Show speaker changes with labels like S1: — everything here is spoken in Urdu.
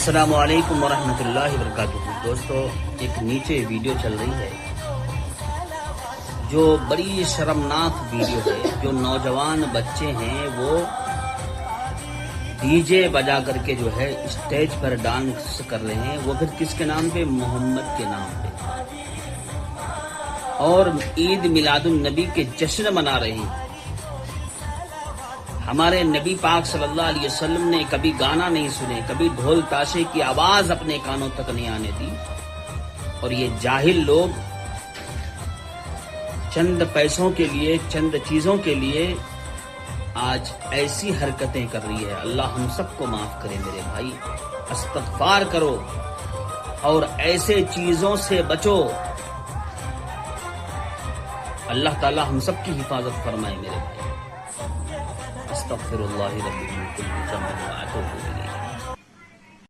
S1: السلام علیکم ورحمۃ اللہ وبرکاتہ۔ دوستو، ایک نیچے ویڈیو چل رہی ہے جو بڑی شرمناک ویڈیو ہے۔ جو نوجوان بچے ہیں وہ ڈی جے بجا کر کے جو ہے اسٹیج پر ڈانس کر رہے ہیں، وہ پھر کس کے نام پہ؟ محمد کے نام پہ، اور عید میلاد النبی کے جشن منا رہے ہیں۔ ہمارے نبی پاک صلی اللہ علیہ وسلم نے کبھی گانا نہیں سنے، کبھی ڈھول تاشے کی آواز اپنے کانوں تک نہیں آنے دی، اور یہ جاہل لوگ چند پیسوں کے لیے، چند چیزوں کے لیے آج ایسی حرکتیں کر رہی ہے۔ اللہ ہم سب کو معاف کرے میرے بھائی، استغفار کرو اور ایسے چیزوں سے بچو۔ اللہ تعالی ہم سب کی حفاظت فرمائے میرے بھائی۔ استغفر اللہ ربی من کل ذنب واتوب الیہ۔